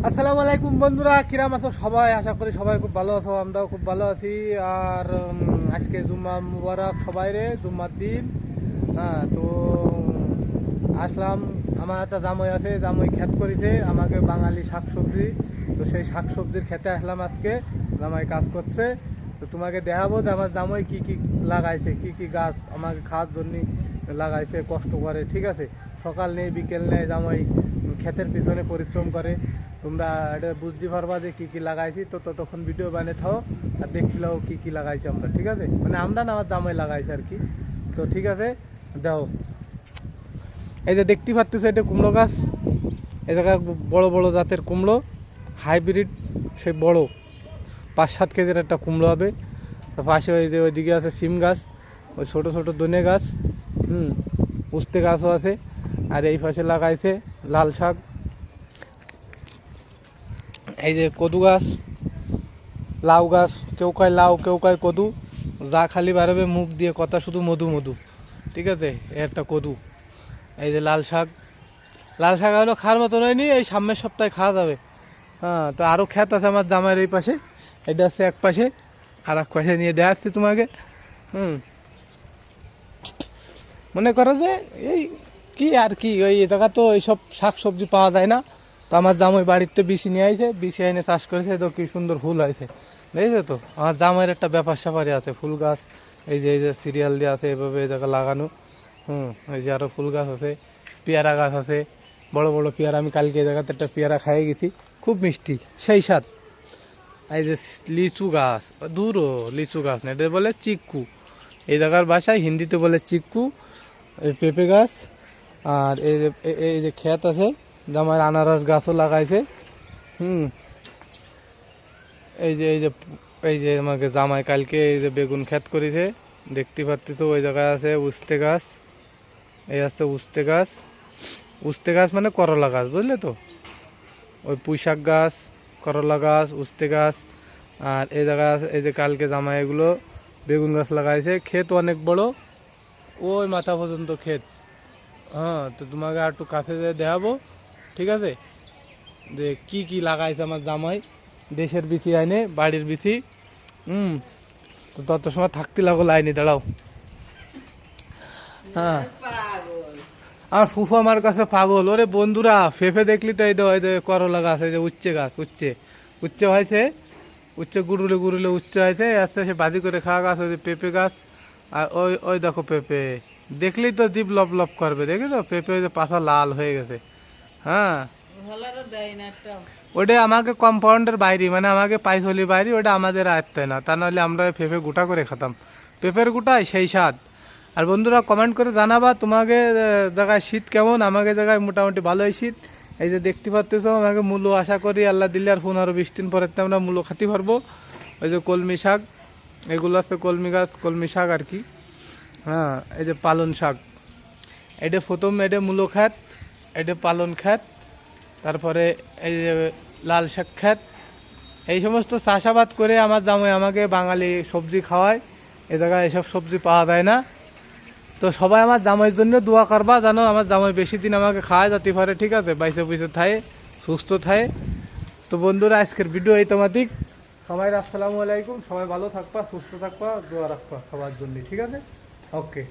আসসালামু আলাইকুম বন্ধুরা, কিরাম আছো সবাই? আশা করি সবাই খুব ভালো আছো, আমরাও খুব ভালো আছি। আর আজকে জুম্মা মুবারক সবাই রে, জুম্মার দিন। হ্যাঁ, তো আসলাম। আমার একটা জামাই আছে, জামাই ক্ষেত করেছে আমাকে বাঙালি শাকসবজি। তো সেই শাকসবজির খেতে আসলাম আজকে, জামাই কাজ করছে। তো তোমাকে দেখাবো যে আমার জামাই কি কি লাগাইছে, কি কি গাছ আমাকে খাওয়ার জন্য লাগাইছে, কষ্ট করে। ঠিক আছে, সকাল নেই বিকেল নেই জামাই ক্ষেতের পিছনে পরিশ্রম করে। তোমরা এটা বুঝতে পারবা যে কি কি লাগাইছি। তো ততক্ষণ ভিডিও বানিয়ে থাও আর দেখলাও কি কি লাগাইছি আমরা। ঠিক আছে, মানে আমরা না, আমার জামাই লাগাইছে আর কি। তো ঠিক আছে, দাও। এই যে দেখতে পাচ্ছ, এটা কুমড়ো গাছ। এই জায়গায় বড় বড় জাতের কুমড়ো, হাইব্রিড, সেই বড় 5-7 কেজির একটা কুমড়ো হবে। তার পাশে ওই যে ওইদিকে আছে সিম গাছ, ওই ছোটো ছোটো ধনে গাছ, উস্তে গাছও আছে। আর এই পাশে লাগাইছে লাল শাক। এই যে কদু গাছ, লাউ গাছ, কেউ কয় লাউ কেউ কয় কদু, যা খালি বাড়বে মুখ দিয়ে কথা শুধু মধু মধু। ঠিক আছে, এ একটা কদু। এই যে লাল শাক, লাল শাক হলো খাওয়ার মতো হয়নি, এই সামনের সপ্তাহে খাওয়া যাবে। হ্যাঁ, তো আরও ক্ষেত আছে আমার জামাইয়ের এই পাশে, এটা আছে এক পাশে, আর এক পাশে নিয়ে দেখাচ্ছি তোমাকে। মনে করো যে এই কি আর কি, ওই জায়গা তো এইসব শাক সবজি পাওয়া যায় না। তো আমার জামাই বাড়িতে বিচি নিয়ে আইছে, বিচি এনে চাষ করেছে, তো কি সুন্দর ফুল হয়েছে, দেখছো তো। আমার জামাইয়ের একটা ব্যাপার স্যাপারই আছে, ফুল গাছ। এই যে সিরিয়াল দিয়ে আছে এভাবে এই জায়গা লাগানো। এই যে আরও ফুল গাছ আছে, পেয়ারা গাছ আছে, বড় বড় পেয়ারা। আমি কালকে এই জায়গাতে একটা পেয়ারা খাইয়ে গেছি, খুব মিষ্টি, সেই স্বাদ। এই যে লিচু গাছ, দূরও লিচু গাছ না, এটা বলে চিক্কু। এই জায়গার ভাষায় হিন্দিতে বলে চিক্কু। এই পেঁপে গাছ। আর এই যে ক্ষেত আছে, জামাইয়ের আনারস গাছও লাগাইছে। এই যে আমাকে জামাই কালকে এই যে বেগুন ক্ষেত করেছে, দেখতে পাচ্ছি তো। ওই জায়গায় আছে উস্তে গাছ, এই আছে উস্তে গাছ। উস্তে গাছ মানে করলা গাছ, বুঝলে তো। ওই পুঁই শাক গাছ, করলা গাছ, উস্তে গাছ। আর এই জায়গায় আছে, এই যে কালকে জামাই এগুলো বেগুন গাছ লাগাইছে। ক্ষেত অনেক বড়, ওই মাথা পর্যন্ত ক্ষেত। হ্যাঁ, তো তোমাকে আর একটু কাছে যেয়ে দেখাবো। ঠিক আছে, যে কি কি লাগাইছে আমার জামাই, দেশের বিচি আইনে, বাড়ির বিচি। তো তত সময় থাকতে লাগো লাইনে, দাঁড়াও। হ্যাঁ, আমার ফুফু আমার কাছে পাগল। ওরে বন্ধুরা, ফেফে দেখলি তো, এই যে করলা গাছ, এই যে উচ্ছে গাছ, উচ্ছে উচ্ছে হয়েছে, উচ্ছে গুড়ুলে গুড়ুলে উচ্ছে হয়েছে, আস্তে সে বাজি করে খাওয়া গাছ। ওই যে পেঁপে গাছ, আর ওই ওই দেখো পেঁপে, দেখলেই তো জিভ লপ লপ করবে। দেখে তো পেঁপে, ওই যে পাশা লাল হয়ে গেছে। হ্যাঁ, ওটা আমাকে কম্পাউন্ডের বাইরে, মানে আমাকে পাইছলি বাইরে, ওটা আমাদের আয়ত্তে না। তা নাহলে আমরা পেঁপে গোটা করে খেতাম। পেঁপের গোটায় সেই স্বাদ। আর বন্ধুরা কমেন্ট করে জানাবা তোমাকে জায়গায় শীত কেমন। আমাকে জায়গায় মোটামুটি ভালোই শীত। এই যে দেখতে পাচ্ছ, আমাকে মূলো আশা করি আল্লাহ দিলে আর 15-20 দিন পরে আমরা মূলো খাতে পারবো। ওই যে কলমি শাক, এগুলো আছে কলমি গাছ, কলমি শাক আর কি। হ্যাঁ, এই যে পালন শাক, এটা প্রথম, এটা মূলো খ্যাত, এটা পালন খ্যাত, তারপরে এই যে লাল শাক খ্যাত। এই সমস্ত চাষাবাদ করে আমার জামাই আমাকে বাঙালি সবজি খাওয়ায়। এ জায়গায় এসব সবজি পাওয়া যায় না। তো সবাই আমার জামাইয়ের জন্য দোয়া করবা, জানো আমার জামাই বেশি দিন আমাকে খাওয়া যেতে পারে। ঠিক আছে, বাইসে বুঝে থাকে, সুস্থ থাকে। তো বন্ধুরা, আজকের ভিডিও এই তোমাদের সবাই। আসসালামু আলাইকুম, সবাই ভালো থাকবা, সুস্থ থাকবা, দোয়া রাখবা সবার জন্য। ঠিক আছে, ওকে।